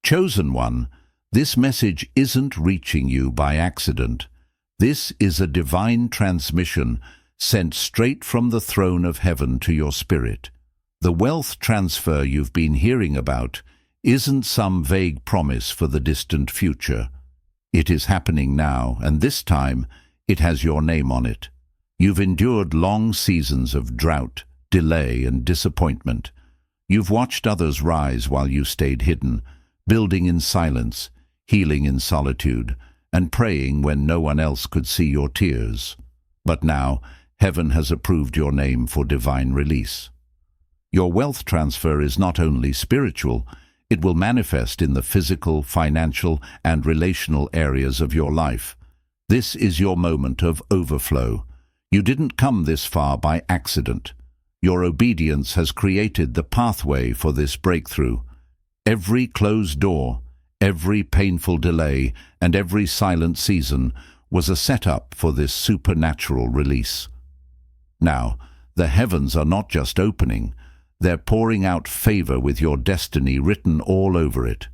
Chosen one, this message isn't reaching you by accident. This is a divine transmission sent straight from the throne of heaven to your spirit. The wealth transfer you've been hearing about isn't some vague promise for the distant future. It is happening now, and this time it has your name on it. You've endured long seasons of drought, delay, and disappointment. You've watched others rise while you stayed hidden, building in silence, healing in solitude, and praying when no one else could see your tears. But now, heaven has approved your name for divine release. Your wealth transfer is not only spiritual, it will manifest in the physical, financial, and relational areas of your life. This is your moment of overflow. You didn't come this far by accident. Your obedience has created the pathway for this breakthrough. Every closed door, every painful delay, and every silent season was a setup for this supernatural release. Now, the heavens are not just opening, they're pouring out favor with your destiny written all over it.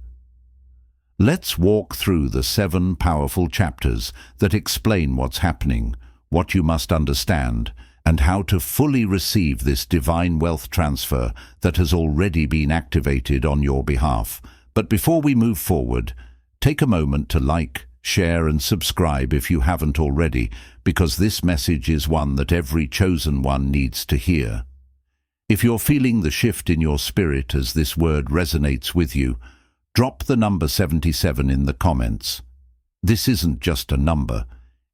Let's walk through the 7 powerful chapters that explain what's happening, what you must understand, and how to fully receive this divine wealth transfer that has already been activated on your behalf. But before we move forward, take a moment to like, share, and subscribe if you haven't already, because this message is one that every chosen one needs to hear. If you're feeling the shift in your spirit as this word resonates with you, drop the number 77 in the comments. This isn't just a number,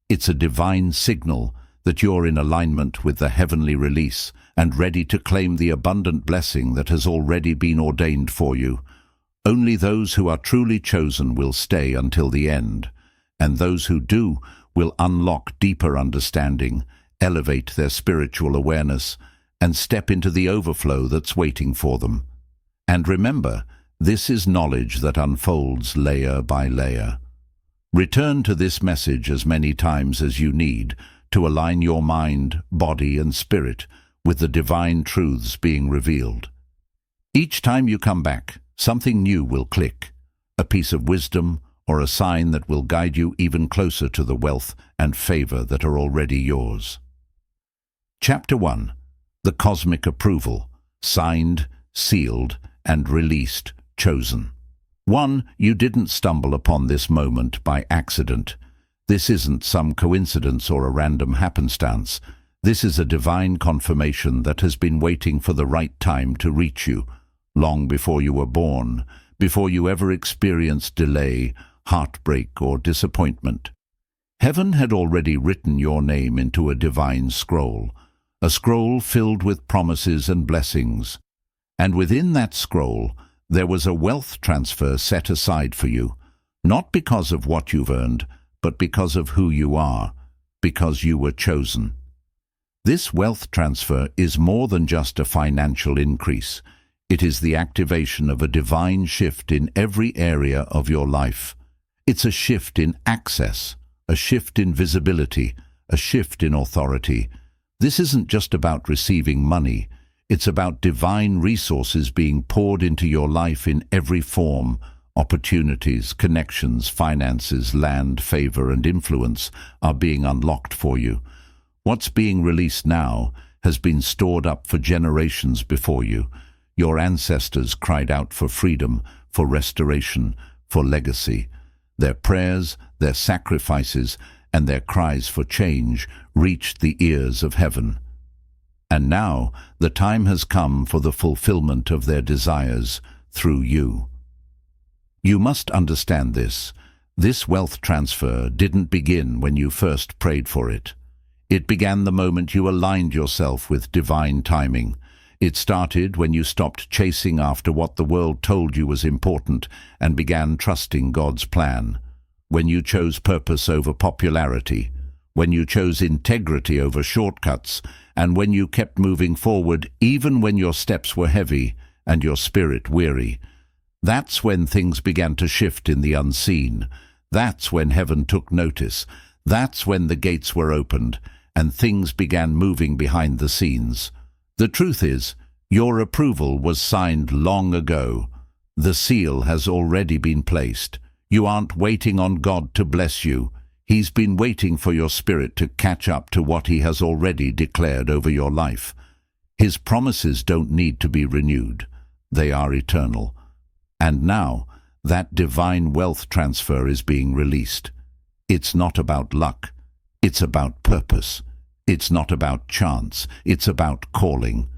it's a divine signal that you're in alignment with the heavenly release and ready to claim the abundant blessing that has already been ordained for you. Only those who are truly chosen will stay until the end, and those who do will unlock deeper understanding, elevate their spiritual awareness, and step into the overflow that's waiting for them. And remember, this is knowledge that unfolds layer by layer. Return to this message as many times as you need to align your mind, body, and spirit with the divine truths being revealed. Each time you come back, something new will click, a piece of wisdom or a sign that will guide you even closer to the wealth and favor that are already yours. Chapter 1. The Cosmic Approval, Signed, Sealed, and Released, Chosen. 1. You didn't stumble upon this moment by accident. This isn't some coincidence or a random happenstance. This is a divine confirmation that has been waiting for the right time to reach you, long before you were born, before you ever experienced delay, heartbreak, or disappointment. Heaven had already written your name into a divine scroll, a scroll filled with promises and blessings. And within that scroll, there was a wealth transfer set aside for you, not because of what you've earned, but because of who you are, because you were chosen. This wealth transfer is more than just a financial increase. It is the activation of a divine shift in every area of your life. It's a shift in access, a shift in visibility, a shift in authority. This isn't just about receiving money. It's about divine resources being poured into your life in every form. Opportunities, connections, finances, land, favor, and influence are being unlocked for you. What's being released now has been stored up for generations before you. Your ancestors cried out for freedom, for restoration, for legacy. Their prayers, their sacrifices, and their cries for change reached the ears of heaven. And now the time has come for the fulfillment of their desires through you. You must understand this. This wealth transfer didn't begin when you first prayed for it. It began the moment you aligned yourself with divine timing. It started when you stopped chasing after what the world told you was important and began trusting God's plan. When you chose purpose over popularity, when you chose integrity over shortcuts, and when you kept moving forward even when your steps were heavy and your spirit weary. That's when things began to shift in the unseen. That's when heaven took notice. That's when the gates were opened and things began moving behind the scenes. The truth is, your approval was signed long ago. The seal has already been placed. You aren't waiting on God to bless you. He's been waiting for your spirit to catch up to what He has already declared over your life. His promises don't need to be renewed. They are eternal. And now, that divine wealth transfer is being released. It's not about luck. It's about purpose. It's not about chance. It's about calling.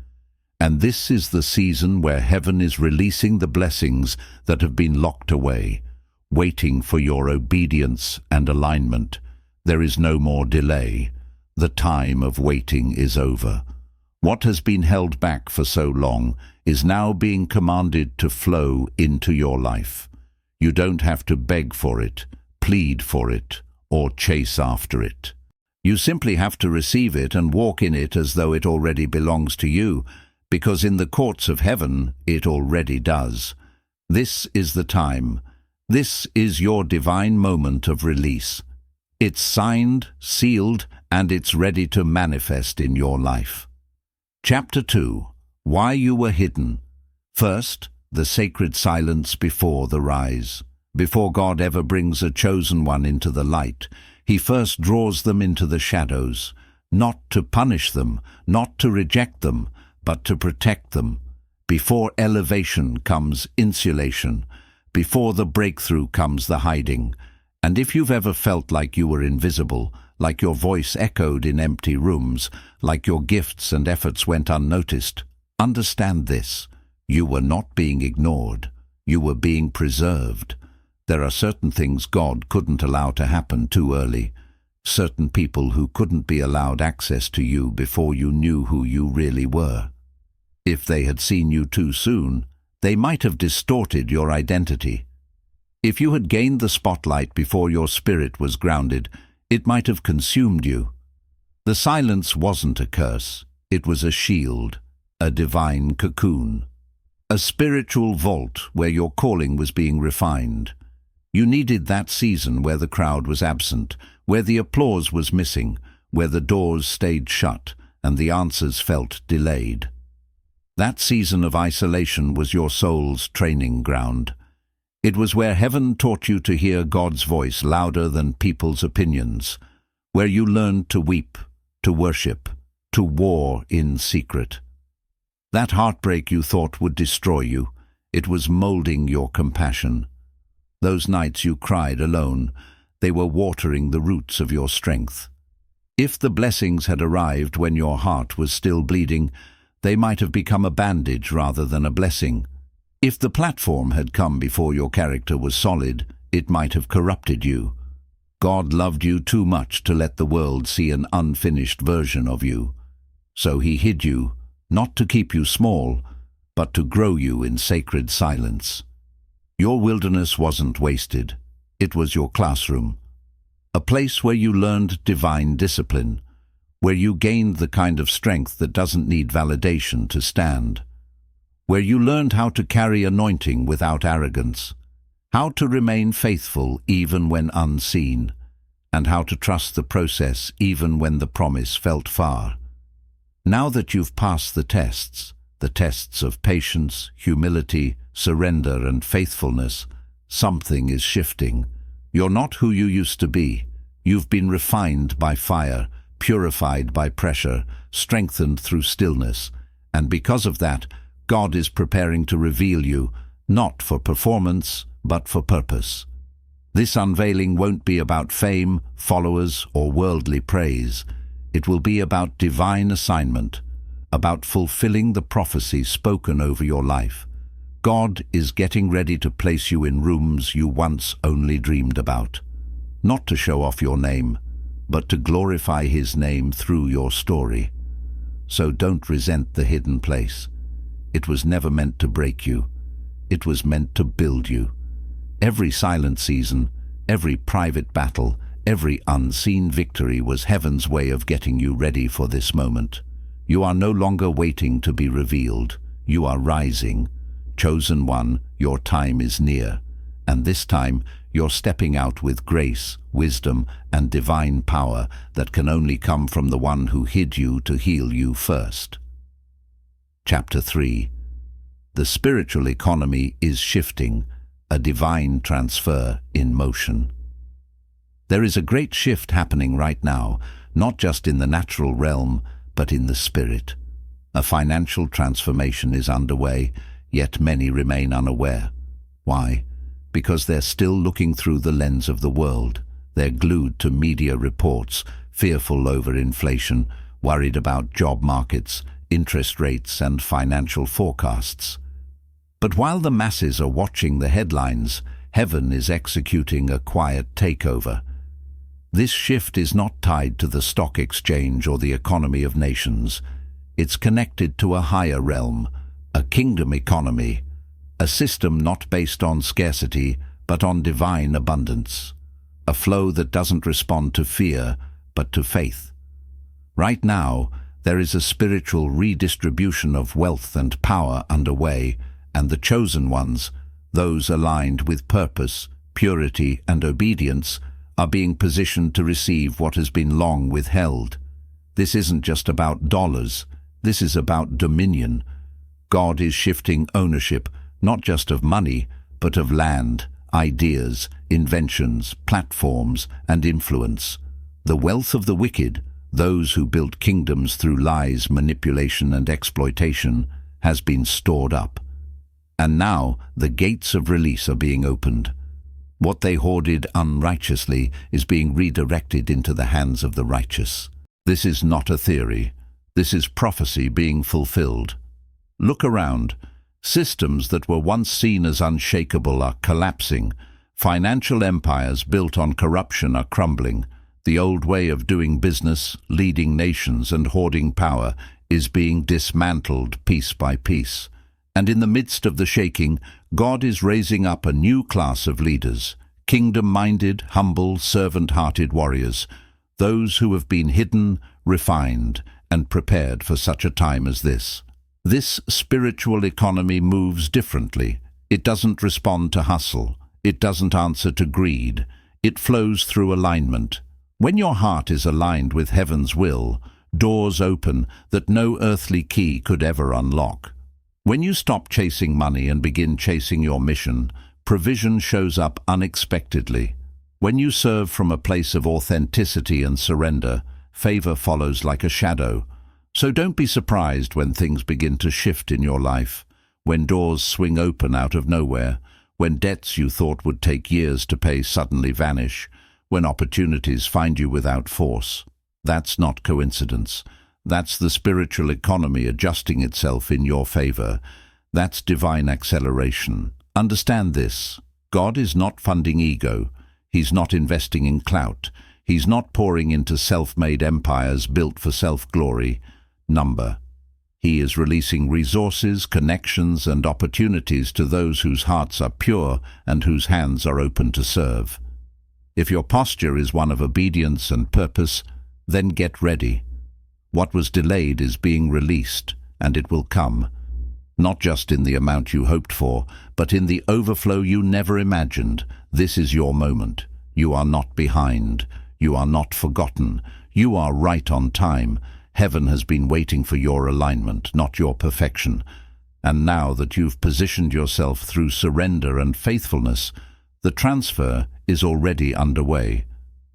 And this is the season where heaven is releasing the blessings that have been locked away, waiting for your obedience and alignment. There is no more delay. The time of waiting is over. What has been held back for so long is now being commanded to flow into your life. You don't have to beg for it, plead for it, or chase after it. You simply have to receive it and walk in it as though it already belongs to you, because in the courts of heaven it already does. This is the time. This is your divine moment of release. It's signed, sealed, and it's ready to manifest in your life. Chapter 2. Why you were hidden. First, the sacred silence before the rise. Before God ever brings a chosen one into the light, He first draws them into the shadows, not to punish them, not to reject them, but to protect them. Before elevation comes insulation. Before the breakthrough comes the hiding. And if you've ever felt like you were invisible, like your voice echoed in empty rooms, like your gifts and efforts went unnoticed, understand this. You were not being ignored. You were being preserved. There are certain things God couldn't allow to happen too early. Certain people who couldn't be allowed access to you before you knew who you really were. If they had seen you too soon, they might have distorted your identity. If you had gained the spotlight before your spirit was grounded, it might have consumed you. The silence wasn't a curse. It was a shield, a divine cocoon, a spiritual vault where your calling was being refined. You needed that season where the crowd was absent, where the applause was missing, where the doors stayed shut and the answers felt delayed. That season of isolation was your soul's training ground. It was where heaven taught you to hear God's voice louder than people's opinions, where you learned to weep, to worship, to war in secret. That heartbreak you thought would destroy you, it was molding your compassion. Those nights you cried alone, they were watering the roots of your strength. If the blessings had arrived when your heart was still bleeding, they might have become a bandage rather than a blessing. If the platform had come before your character was solid, it might have corrupted you. God loved you too much to let the world see an unfinished version of you. So He hid you, not to keep you small, but to grow you in sacred silence. Your wilderness wasn't wasted. It was your classroom. A place where you learned divine discipline, where you gained the kind of strength that doesn't need validation to stand, where you learned how to carry anointing without arrogance, how to remain faithful even when unseen, and how to trust the process even when the promise felt far. Now that you've passed the tests of patience, humility, surrender, and faithfulness, something is shifting. You're not who you used to be. You've been refined by fire, purified by pressure, strengthened through stillness, and because of that, God is preparing to reveal you, not for performance, but for purpose. This unveiling won't be about fame, followers, or worldly praise. It will be about divine assignment, about fulfilling the prophecy spoken over your life. God is getting ready to place you in rooms you once only dreamed about, not to show off your name, but to glorify His name through your story. So don't resent the hidden place. It was never meant to break you. It was meant to build you. Every silent season, every private battle, every unseen victory was heaven's way of getting you ready for this moment. You are no longer waiting to be revealed. You are rising. Chosen one, your time is near. And this time, you're stepping out with grace, wisdom, and divine power that can only come from the one who hid you to heal you first. Chapter 3. The spiritual economy is shifting, a divine transfer in motion. There is a great shift happening right now, not just in the natural realm, but in the spirit. A financial transformation is underway, yet many remain unaware. Why? Because they're still looking through the lens of the world. They're glued to media reports, fearful over inflation, worried about job markets, interest rates, and financial forecasts. But while the masses are watching the headlines, heaven is executing a quiet takeover. This shift is not tied to the stock exchange or the economy of nations. It's connected to a higher realm, a kingdom economy, a system not based on scarcity, but on divine abundance. A flow that doesn't respond to fear, but to faith. Right now, there is a spiritual redistribution of wealth and power underway, and the chosen ones, those aligned with purpose, purity, and obedience, are being positioned to receive what has been long withheld. This isn't just about dollars, this is about dominion. God is shifting ownership, not just of money, but of land, ideas, inventions, platforms, and influence. The wealth of the wicked, those who built kingdoms through lies, manipulation, and exploitation, has been stored up. And now the gates of release are being opened. What they hoarded unrighteously is being redirected into the hands of the righteous. This is not a theory. This is prophecy being fulfilled. Look around. Systems that were once seen as unshakable are collapsing. Financial empires built on corruption are crumbling. The old way of doing business, leading nations, and hoarding power is being dismantled piece by piece. And in the midst of the shaking, God is raising up a new class of leaders, kingdom-minded, humble, servant-hearted warriors, those who have been hidden, refined, and prepared for such a time as this. This spiritual economy moves differently. It doesn't respond to hustle. It doesn't answer to greed. It flows through alignment. When your heart is aligned with heaven's will, doors open that no earthly key could ever unlock. When you stop chasing money and begin chasing your mission, provision shows up unexpectedly. When you serve from a place of authenticity and surrender, favor follows like a shadow. So don't be surprised when things begin to shift in your life, when doors swing open out of nowhere, when debts you thought would take years to pay suddenly vanish, when opportunities find you without force. That's not coincidence. That's the spiritual economy adjusting itself in your favor. That's divine acceleration. Understand this. God is not funding ego. He's not investing in clout. He's not pouring into self-made empires built for self-glory. Number. He is releasing resources, connections, and opportunities to those whose hearts are pure and whose hands are open to serve. If your posture is one of obedience and purpose, then get ready. What was delayed is being released, and it will come. Not just in the amount you hoped for, but in the overflow you never imagined. This is your moment. You are not behind. You are not forgotten. You are right on time. Heaven has been waiting for your alignment, not your perfection. And now that you've positioned yourself through surrender and faithfulness, the transfer is already underway.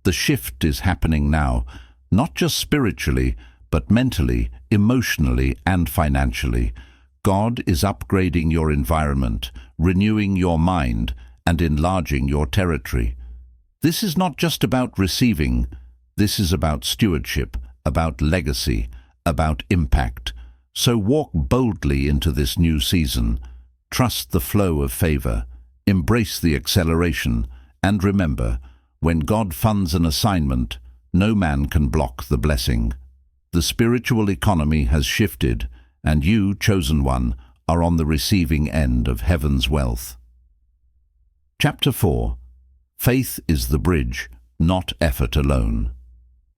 The shift is happening now, not just spiritually, but mentally, emotionally, and financially. God is upgrading your environment, renewing your mind, and enlarging your territory. This is not just about receiving. This is about stewardship, about legacy, about impact. So walk boldly into this new season. Trust the flow of favor. Embrace the acceleration. And remember, when God funds an assignment, no man can block the blessing. The spiritual economy has shifted, and you, chosen one, are on the receiving end of heaven's wealth. Chapter 4. Faith is the bridge, not effort alone.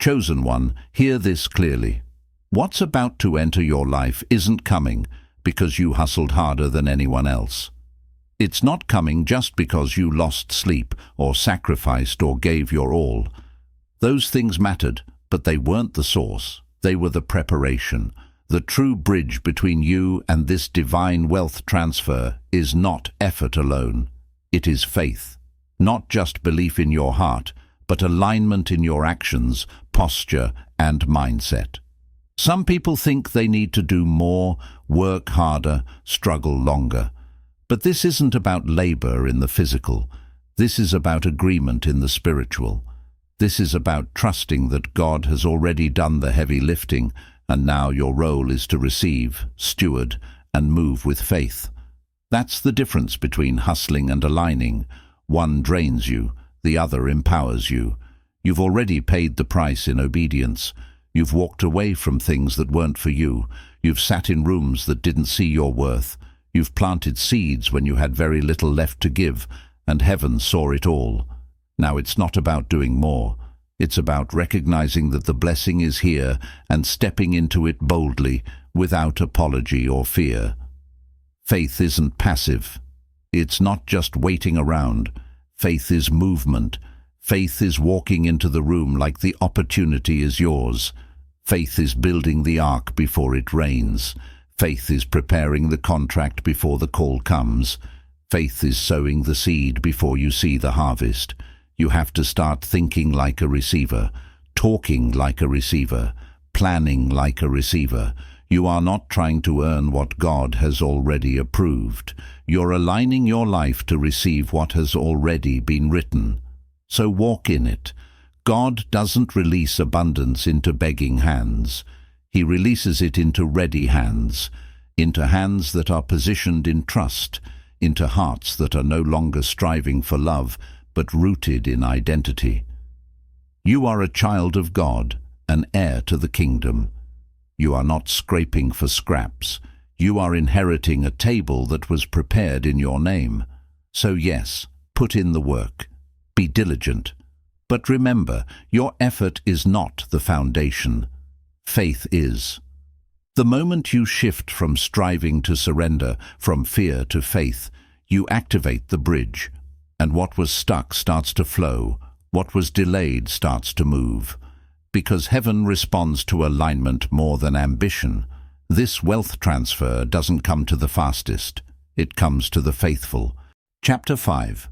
Chosen one, hear this clearly. What's about to enter your life isn't coming because you hustled harder than anyone else. It's not coming just because you lost sleep or sacrificed or gave your all. Those things mattered, but they weren't the source. They were the preparation. The true bridge between you and this divine wealth transfer is not effort alone. It is faith. Not just belief in your heart, but alignment in your actions, posture, and mindset. Some people think they need to do more, work harder, struggle longer. But this isn't about labor in the physical. This is about agreement in the spiritual. This is about trusting that God has already done the heavy lifting, and now your role is to receive, steward, and move with faith. That's the difference between hustling and aligning. One drains you, the other empowers you. You've already paid the price in obedience. You've walked away from things that weren't for you. You've sat in rooms that didn't see your worth. You've planted seeds when you had very little left to give, and heaven saw it all. Now it's not about doing more. It's about recognizing that the blessing is here and stepping into it boldly, without apology or fear. Faith isn't passive. It's not just waiting around. Faith is movement. Faith is walking into the room like the opportunity is yours. Faith is building the ark before it rains. Faith is preparing the contract before the call comes. Faith is sowing the seed before you see the harvest. You have to start thinking like a receiver, talking like a receiver, planning like a receiver. You are not trying to earn what God has already approved. You're aligning your life to receive what has already been written. So walk in it. God doesn't release abundance into begging hands. He releases it into ready hands, into hands that are positioned in trust, into hearts that are no longer striving for love, but rooted in identity. You are a child of God, an heir to the kingdom. You are not scraping for scraps. You are inheriting a table that was prepared in your name. So yes, put in the work. Be diligent. But remember, your effort is not the foundation. Faith is. The moment you shift from striving to surrender, from fear to faith, you activate the bridge. And what was stuck starts to flow. What was delayed starts to move. Because heaven responds to alignment more than ambition. This wealth transfer doesn't come to the fastest. It comes to the faithful. Chapter 5.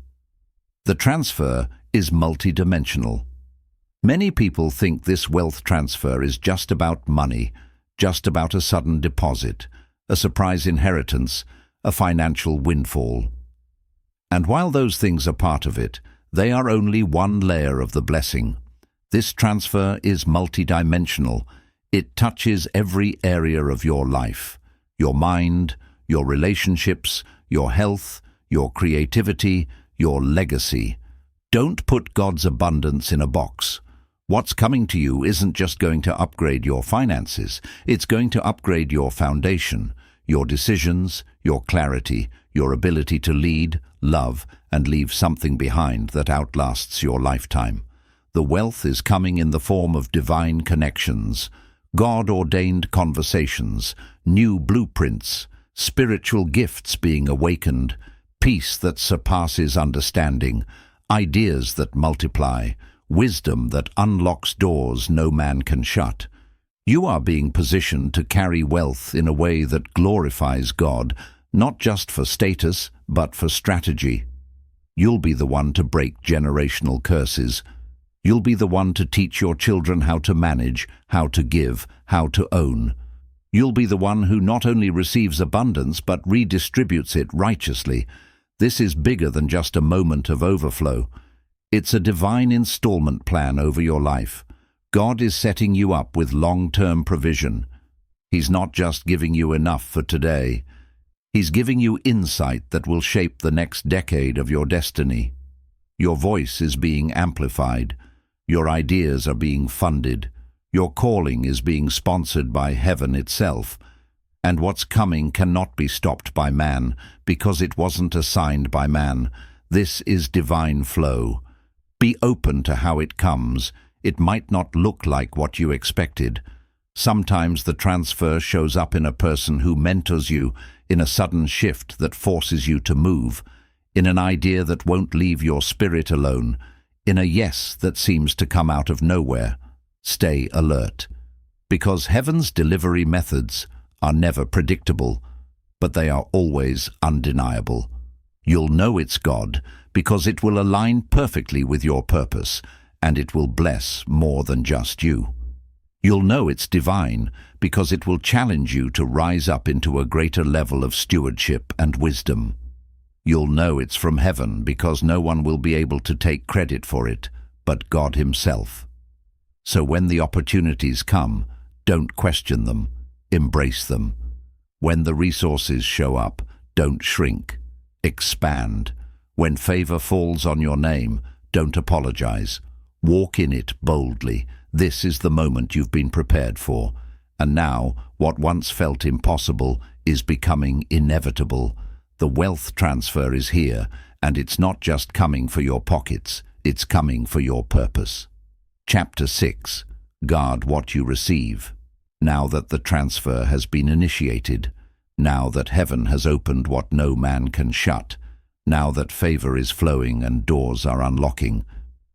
The transfer is multidimensional. Many people think this wealth transfer is just about money, just about a sudden deposit, a surprise inheritance, a financial windfall. And while those things are part of it, they are only one layer of the blessing. This transfer is multidimensional. It touches every area of your life, your mind, your relationships, your health, your creativity, your legacy. Don't put God's abundance in a box. What's coming to you isn't just going to upgrade your finances. It's going to upgrade your foundation, your decisions, your clarity, your ability to lead, love, and leave something behind that outlasts your lifetime. The wealth is coming in the form of divine connections, God-ordained conversations, new blueprints, spiritual gifts being awakened, peace that surpasses understanding, ideas that multiply, wisdom that unlocks doors no man can shut. You are being positioned to carry wealth in a way that glorifies God, not just for status, but for strategy. You'll be the one to break generational curses. You'll be the one to teach your children how to manage, how to give, how to own. You'll be the one who not only receives abundance, but redistributes it righteously. This is bigger than just a moment of overflow. It's a divine installment plan over your life. God is setting you up with long-term provision. He's not just giving you enough for today. He's giving you insight that will shape the next decade of your destiny. Your voice is being amplified. Your ideas are being funded. Your calling is being sponsored by heaven itself. And what's coming cannot be stopped by man, because it wasn't assigned by man. This is divine flow. Be open to how it comes. It might not look like what you expected. Sometimes the transfer shows up in a person who mentors you, in a sudden shift that forces you to move, in an idea that won't leave your spirit alone, in a yes that seems to come out of nowhere. Stay alert. Because heaven's delivery methods are never predictable, but they are always undeniable. You'll know it's God because it will align perfectly with your purpose, and it will bless more than just you. You'll know it's divine because it will challenge you to rise up into a greater level of stewardship and wisdom. You'll know it's from heaven because no one will be able to take credit for it but God Himself. So when the opportunities come, don't question them, embrace them. When the resources show up, don't shrink, expand. When favor falls on your name, don't apologize. Walk in it boldly. This is the moment you've been prepared for. And now, what once felt impossible is becoming inevitable. The wealth transfer is here, and it's not just coming for your pockets, it's coming for your purpose. Chapter 6. Guard what you receive. Now that the transfer has been initiated, now that heaven has opened what no man can shut, now that favor is flowing and doors are unlocking,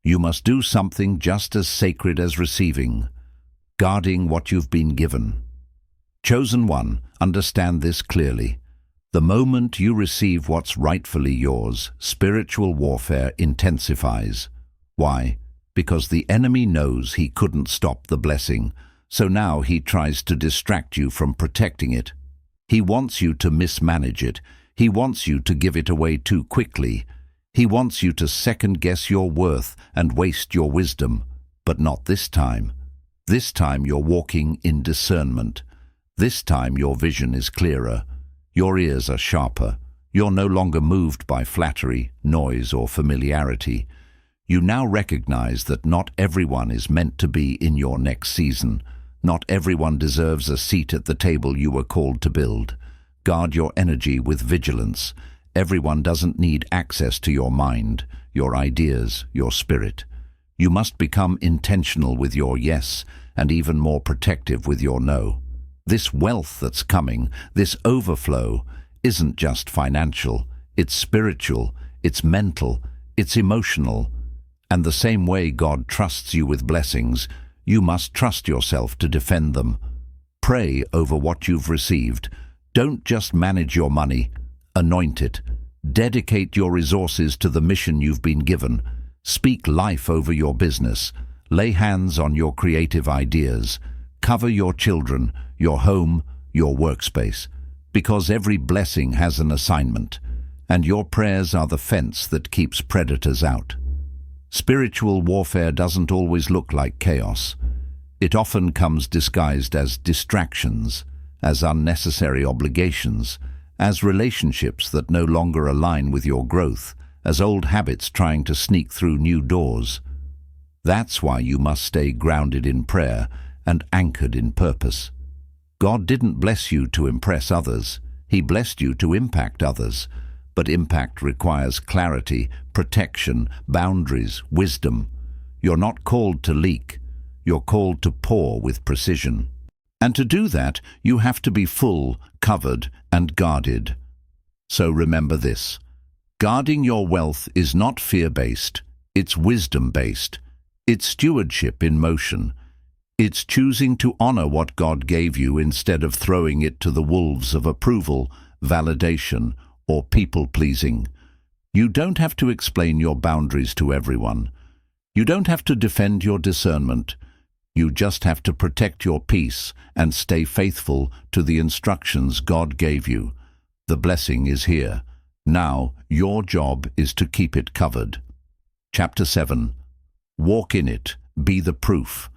you must do something just as sacred as receiving, guarding what you've been given. Chosen one, understand this clearly. The moment you receive what's rightfully yours, spiritual warfare intensifies. Why? Because the enemy knows he couldn't stop the blessing, so now he tries to distract you from protecting it. He wants you to mismanage it. He wants you to give it away too quickly. He wants you to second-guess your worth and waste your wisdom. But not this time. This time you're walking in discernment. This time your vision is clearer. Your ears are sharper. You're no longer moved by flattery, noise, or familiarity. You now recognize that not everyone is meant to be in your next season. Not everyone deserves a seat at the table you were called to build. Guard your energy with vigilance. Everyone doesn't need access to your mind, your ideas, your spirit. You must become intentional with your yes and even more protective with your no. This wealth that's coming, this overflow, isn't just financial. It's spiritual, it's mental, it's emotional. And the same way God trusts you with blessings, you must trust yourself to defend them. Pray over what you've received. Don't just manage your money, anoint it. Dedicate your resources to the mission you've been given. Speak life over your business. Lay hands on your creative ideas. Cover your children, your home, your workspace. Because every blessing has an assignment, and your prayers are the fence that keeps predators out. Spiritual warfare doesn't always look like chaos. It often comes disguised as distractions, as unnecessary obligations, as relationships that no longer align with your growth, as old habits trying to sneak through new doors. That's why you must stay grounded in prayer and anchored in purpose. God didn't bless you to impress others. He blessed you to impact others. But impact requires clarity, protection, boundaries, wisdom. You're not called to leak. You're called to pour with precision. And to do that, you have to be full, covered, and guarded. So remember this. Guarding your wealth is not fear-based. It's wisdom-based. It's stewardship in motion. It's choosing to honor what God gave you instead of throwing it to the wolves of approval, validation, or people-pleasing. You don't have to explain your boundaries to everyone. You don't have to defend your discernment. You just have to protect your peace and stay faithful to the instructions God gave you. The blessing is here. Now, your job is to keep it covered. Chapter 7. Walk in it. Be the proof.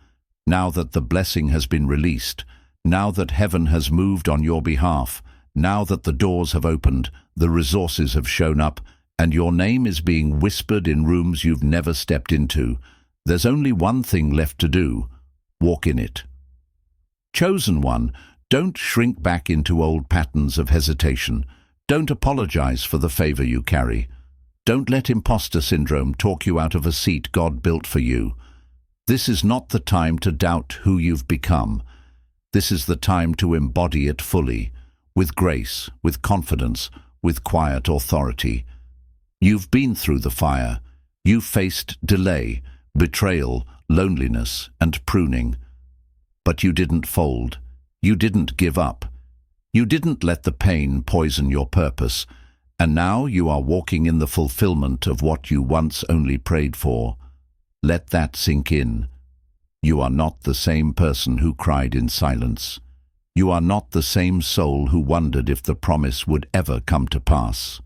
Now that the blessing has been released, now that heaven has moved on your behalf, now that the doors have opened, the resources have shown up, and your name is being whispered in rooms you've never stepped into, there's only one thing left to do. Walk in it. Chosen one, don't shrink back into old patterns of hesitation. Don't apologize for the favor you carry. Don't let imposter syndrome talk you out of a seat God built for you. This is not the time to doubt who you've become. This is the time to embody it fully, with grace, with confidence, with quiet authority. You've been through the fire. You've faced delay, betrayal, loneliness, and pruning. But you didn't fold. You didn't give up. You didn't let the pain poison your purpose, and now you are walking in the fulfillment of what you once only prayed for. Let that sink in. You are not the same person who cried in silence. You are not the same soul who wondered if the promise would ever come to pass.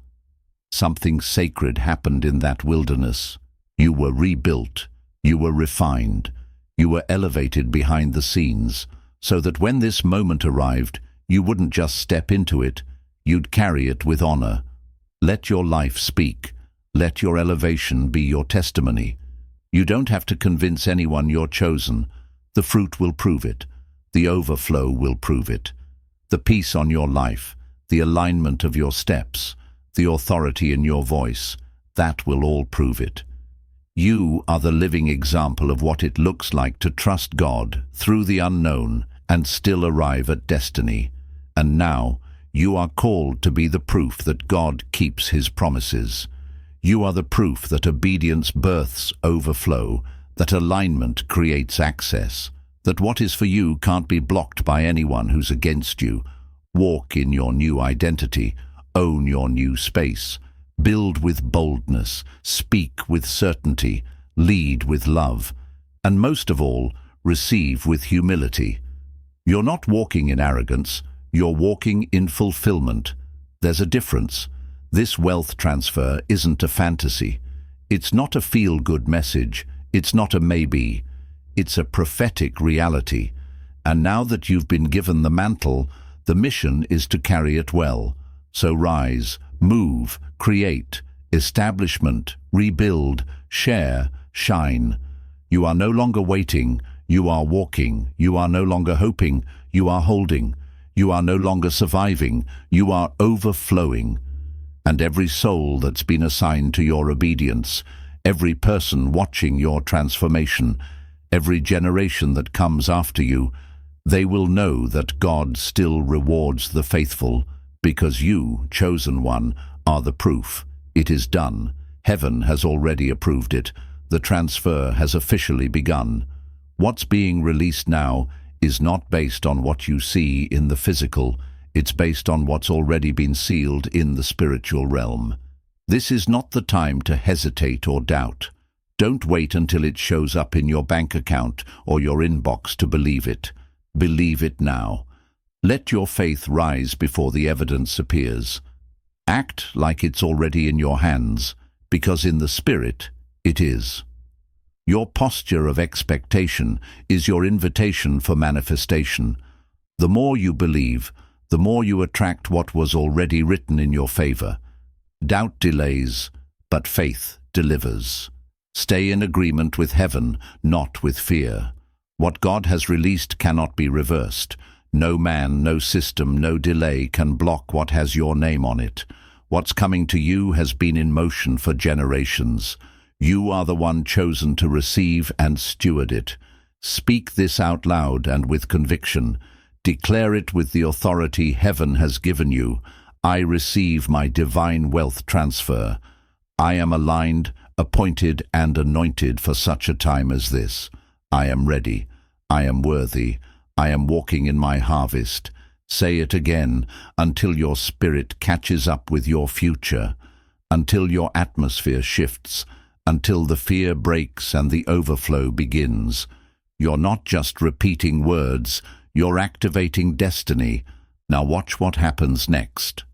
Something sacred happened in that wilderness. You were rebuilt. You were refined. You were elevated behind the scenes, so that when this moment arrived, you wouldn't just step into it, you'd carry it with honor. Let your life speak. Let your elevation be your testimony. You don't have to convince anyone you're chosen. The fruit will prove it. The overflow will prove it. The peace on your life, the alignment of your steps, the authority in your voice, that will all prove it. You are the living example of what it looks like to trust God through the unknown and still arrive at destiny. And now, you are called to be the proof that God keeps His promises. You are the proof that obedience births overflow, that alignment creates access, that what is for you can't be blocked by anyone who's against you. Walk in your new identity, own your new space, build with boldness, speak with certainty, lead with love, and most of all, receive with humility. You're not walking in arrogance, you're walking in fulfillment. There's a difference. This wealth transfer isn't a fantasy. It's not a feel-good message. It's not a maybe. It's a prophetic reality. And now that you've been given the mantle, the mission is to carry it well. So rise, move, create, establishment, rebuild, share, shine. You are no longer waiting, you are walking. You are no longer hoping, you are holding. You are no longer surviving, you are overflowing. And every soul that's been assigned to your obedience, every person watching your transformation, every generation that comes after you, they will know that God still rewards the faithful, because you, chosen one, are the proof. It is done. Heaven has already approved it. The transfer has officially begun. What's being released now is not based on what you see in the physical. It's based on what's already been sealed in the spiritual realm. This is not the time to hesitate or doubt. Don't wait until it shows up in your bank account or your inbox to believe it. Believe it now. Let your faith rise before the evidence appears. Act like it's already in your hands, because in the Spirit it is. Your posture of expectation is your invitation for manifestation. The more you believe, the more you attract what was already written in your favor. Doubt delays, but faith delivers. Stay in agreement with heaven, not with fear. What God has released cannot be reversed. No man, no system, no delay can block what has your name on it. What's coming to you has been in motion for generations. You are the one chosen to receive and steward it. Speak this out loud and with conviction. Declare it with the authority heaven has given you. I receive my divine wealth transfer. I am aligned, appointed, and anointed for such a time as this. I am ready. I am worthy. I am walking in my harvest. Say it again until your spirit catches up with your future, until your atmosphere shifts, until the fear breaks and the overflow begins. You're not just repeating words, you're activating destiny. Now watch what happens next.